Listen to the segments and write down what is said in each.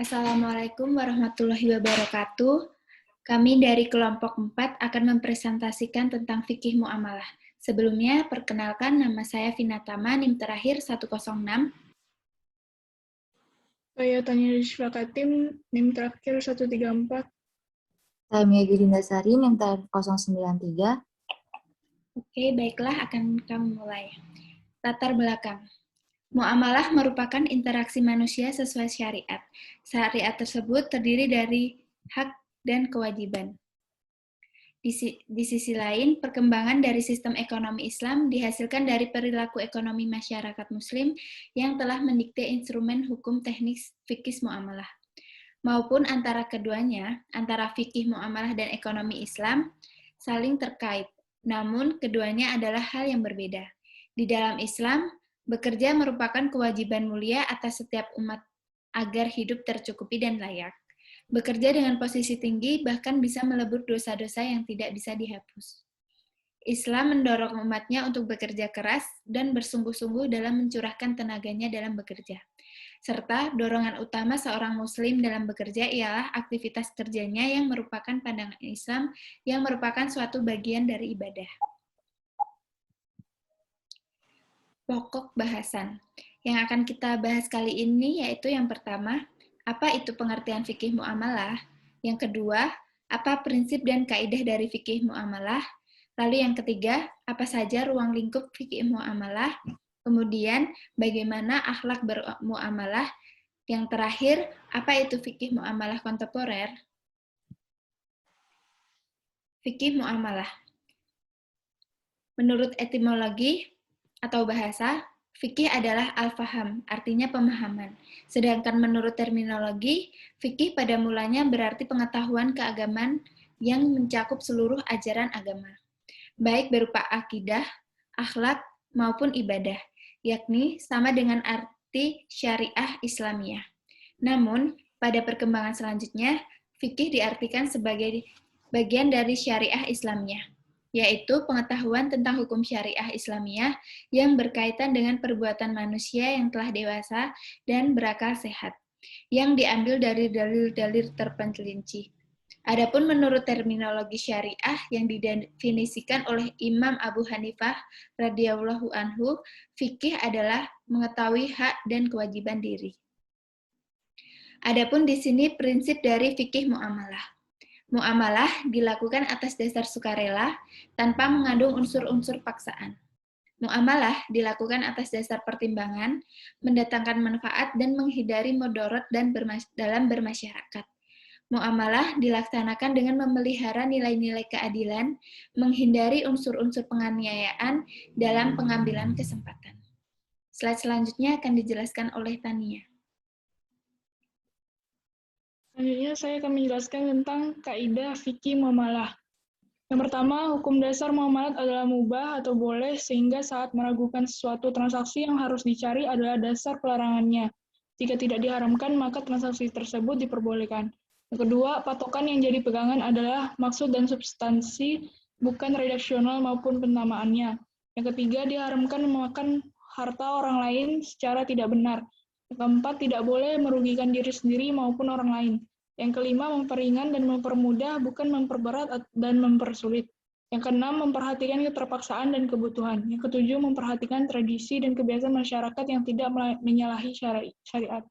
Assalamualaikum warahmatullahi wabarakatuh. Kami dari kelompok 4 akan mempresentasikan tentang fikih muamalah. Sebelumnya, perkenalkan nama saya Vinatama, NIM terakhir 106. Saya Tania Rizfa Katim, NIM terakhir 134. Saya Mia Girindasari, NIM terakhir 093. Oke, baiklah, akan kami mulai. Latar belakang. Muamalah merupakan interaksi manusia sesuai syariat. Syariat tersebut terdiri dari hak dan kewajiban. Di sisi lain, perkembangan dari sistem ekonomi Islam dihasilkan dari perilaku ekonomi masyarakat Muslim yang telah mendikte instrumen hukum teknis fikih muamalah. Maupun antara keduanya, antara fikih muamalah dan ekonomi Islam, saling terkait. Namun, keduanya adalah hal yang berbeda. Di dalam Islam, bekerja merupakan kewajiban mulia atas setiap umat agar hidup tercukupi dan layak. Bekerja dengan posisi tinggi bahkan bisa melebur dosa-dosa yang tidak bisa dihapus. Islam mendorong umatnya untuk bekerja keras dan bersungguh-sungguh dalam mencurahkan tenaganya dalam bekerja. Serta dorongan utama seorang muslim dalam bekerja ialah aktivitas kerjanya yang merupakan pandangan Islam yang merupakan suatu bagian dari ibadah. Pokok bahasan. Yang akan kita bahas kali ini yaitu yang pertama, apa itu pengertian fikih muamalah? Yang kedua, apa prinsip dan kaidah dari fikih muamalah? Lalu yang ketiga, apa saja ruang lingkup fikih muamalah? Kemudian, bagaimana akhlak bermuamalah? Yang terakhir, apa itu fikih muamalah kontemporer? Fikih muamalah. Menurut etimologi atau bahasa, fikih adalah al-faham, artinya pemahaman. Sedangkan menurut terminologi, fikih pada mulanya berarti pengetahuan keagamaan yang mencakup seluruh ajaran agama, baik berupa akidah, akhlak, maupun ibadah, yakni sama dengan arti syariah Islamiyah. Namun, pada perkembangan selanjutnya, fikih diartikan sebagai bagian dari syariah Islamiyah, yaitu pengetahuan tentang hukum syariah Islamiyah yang berkaitan dengan perbuatan manusia yang telah dewasa dan berakal sehat, yang diambil dari dalil-dalil terperinci. Adapun menurut terminologi syariah yang didefinisikan oleh Imam Abu Hanifah radhiyallahu anhu, fikih adalah mengetahui hak dan kewajiban diri. Adapun di sini prinsip dari fikih muamalah. Muamalah dilakukan atas dasar sukarela tanpa mengandung unsur-unsur paksaan. Muamalah dilakukan atas dasar pertimbangan, mendatangkan manfaat dan menghindari mudarat dalam bermasyarakat. Muamalah dilaksanakan dengan memelihara nilai-nilai keadilan, menghindari unsur-unsur penganiayaan dalam pengambilan kesempatan. Slide selanjutnya akan dijelaskan oleh Tania. Selanjutnya saya akan menjelaskan tentang kaidah fikih muamalah. Yang pertama, hukum dasar muamalat adalah mubah atau boleh sehingga saat meragukan sesuatu transaksi yang harus dicari adalah dasar pelarangannya. Jika tidak diharamkan, maka transaksi tersebut diperbolehkan. Yang kedua, patokan yang jadi pegangan adalah maksud dan substansi, bukan redaksional maupun penamaannya. Yang ketiga, diharamkan memakan harta orang lain secara tidak benar. Yang keempat, tidak boleh merugikan diri sendiri maupun orang lain. Yang kelima, memperingan dan mempermudah, bukan memperberat dan mempersulit. Yang keenam, memperhatikan keterpaksaan dan kebutuhan. Yang ketujuh, memperhatikan tradisi dan kebiasaan masyarakat yang tidak menyalahi syariat.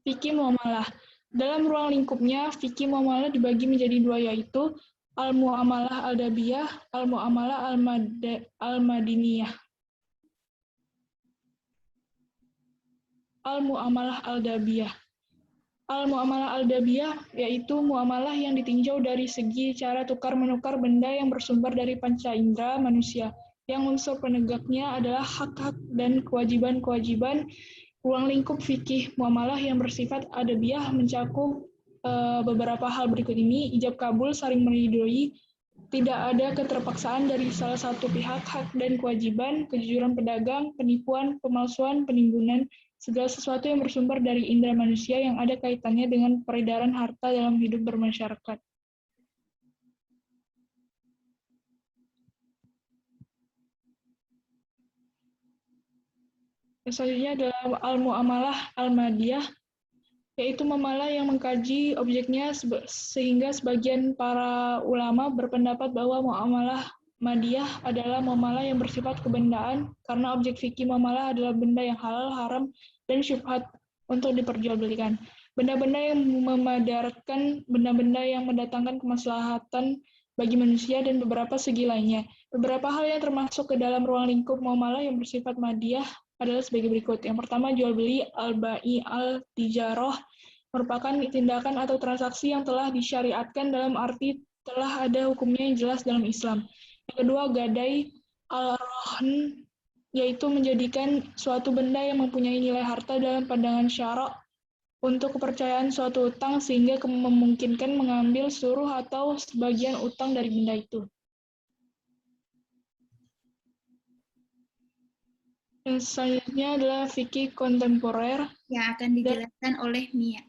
Fikih muamalah. Dalam ruang lingkupnya, fikih muamalah dibagi menjadi dua, yaitu al-muamalah al-dabiyah, al-muamalah al-madiniyah. Al-muamalah al-dabiyah. Al-muamalah al-dabiyah yaitu muamalah yang ditinjau dari segi cara tukar-menukar benda yang bersumber dari panca indera manusia, yang unsur penegaknya adalah hak-hak dan kewajiban-kewajiban. Ruang lingkup fikih muamalah yang bersifat adabiyah mencakup beberapa hal berikut ini: ijab kabul, saling meridhoi, tidak ada keterpaksaan dari salah satu pihak, hak dan kewajiban, kejujuran pedagang, penipuan, pemalsuan, penimbunan, segala sesuatu yang bersumber dari indera manusia yang ada kaitannya dengan peredaran harta dalam hidup bermasyarakat. Selanjutnya adalah al-mu'amalah al-madiyah, yaitu muamalah yang mengkaji objeknya sehingga sebagian para ulama berpendapat bahwa muamalah madiyah adalah muamalah yang bersifat kebendaan karena objek fikih muamalah adalah benda yang halal, haram, dan syubhat untuk diperjualbelikan. Benda-benda yang memadarkan, benda-benda yang mendatangkan kemaslahatan bagi manusia dan beberapa segi lainnya. Beberapa hal yang termasuk ke dalam ruang lingkup muamalah yang bersifat madiyah adalah sebagai berikut. Yang pertama, jual beli al-bai al-tijarah merupakan tindakan atau transaksi yang telah disyariatkan dalam arti telah ada hukumnya yang jelas dalam Islam. Yang kedua, gadai al-rahn, yaitu menjadikan suatu benda yang mempunyai nilai harta dalam pandangan syara' untuk kepercayaan suatu utang sehingga memungkinkan mengambil seluruh atau sebagian utang dari benda itu. Yang selanjutnya adalah fikih kontemporer yang akan dijelaskan oleh Mia.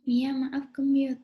Mia, maaf ke-mute.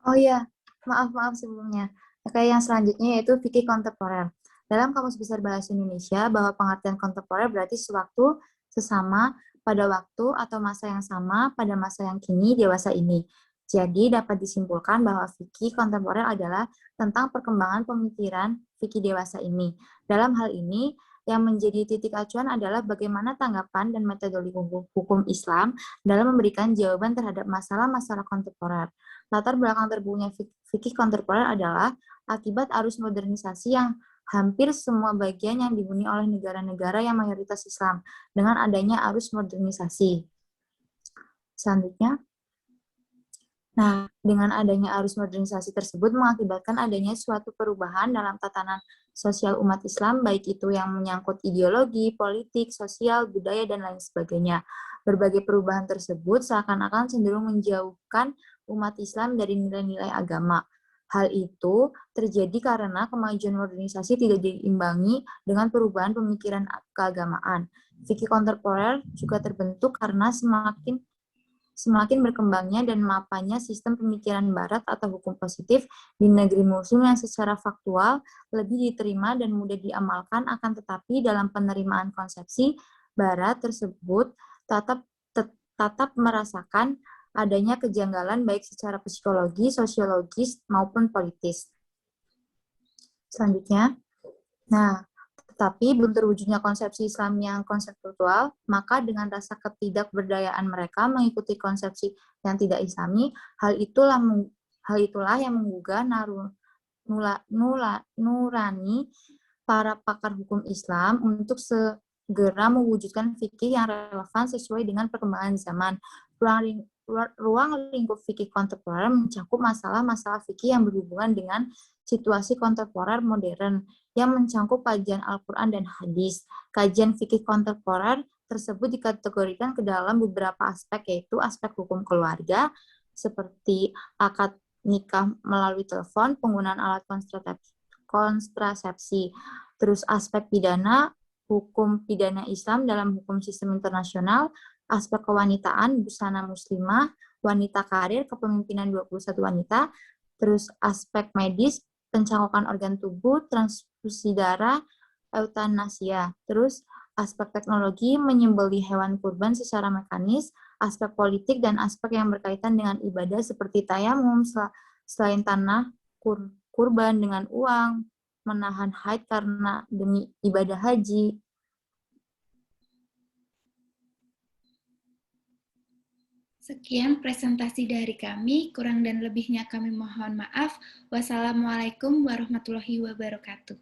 Oh iya, maaf sebelumnya. Oke, yang selanjutnya yaitu fikih kontemporer. Dalam Kamus Besar Bahasa Indonesia, bahwa pengertian kontemporer berarti sewaktu, sesama, pada waktu atau masa yang sama, pada masa yang kini, dewasa ini. Jadi, dapat disimpulkan bahwa fikih kontemporer adalah tentang perkembangan pemikiran fikih dewasa ini. Dalam hal ini, yang menjadi titik acuan adalah bagaimana tanggapan dan metodologi hukum Islam dalam memberikan jawaban terhadap masalah-masalah kontemporer. Latar belakang terbentuknya fikih kontemporer adalah akibat arus modernisasi yang hampir semua bagian yang dihuni oleh negara-negara yang mayoritas Islam dengan adanya arus modernisasi. Selanjutnya, nah, dengan adanya arus modernisasi tersebut mengakibatkan adanya suatu perubahan dalam tatanan sosial umat Islam, baik itu yang menyangkut ideologi, politik, sosial, budaya, dan lain sebagainya. Berbagai perubahan tersebut seakan-akan cenderung menjauhkan umat Islam dari nilai-nilai agama. Hal itu terjadi karena kemajuan modernisasi tidak diimbangi dengan perubahan pemikiran keagamaan. Fikih kontemporer juga terbentuk karena semakin berkembangnya dan mapannya sistem pemikiran Barat atau hukum positif di negeri musuh yang secara faktual lebih diterima dan mudah diamalkan, akan tetapi dalam penerimaan konsepsi Barat tersebut tetap merasakan adanya kejanggalan baik secara psikologi, sosiologis, maupun politis. Selanjutnya, tetapi belum terwujudnya konsepsi Islam yang konseptual, maka dengan rasa ketidakberdayaan mereka mengikuti konsepsi yang tidak Islami, hal itulah yang menggugah nurani para pakar hukum Islam untuk segera mewujudkan fikih yang relevan sesuai dengan perkembangan zaman. Ruang lingkup fikih kontemporer mencakup masalah-masalah fikih yang berhubungan dengan situasi kontemporer modern yang mencangkup kajian Al-Quran dan hadis. Kajian fikih kontemporer tersebut dikategorikan ke dalam beberapa aspek, yaitu aspek hukum keluarga, seperti akad nikah melalui telepon, penggunaan alat kontrasepsi. Terus aspek pidana, hukum pidana Islam dalam hukum sistem internasional, aspek kewanitaan, busana muslimah, wanita karir, kepemimpinan 21 wanita, terus aspek medis, pencangkokan organ tubuh, transfusi darah, eutanasia, terus aspek teknologi, menyembelih hewan kurban secara mekanis, aspek politik, dan aspek yang berkaitan dengan ibadah seperti tayamum, selain tanah, kurban dengan uang, menahan haid karena demi ibadah haji. Sekian presentasi dari kami, kurang dan lebihnya kami mohon maaf. Wassalamualaikum warahmatullahi wabarakatuh.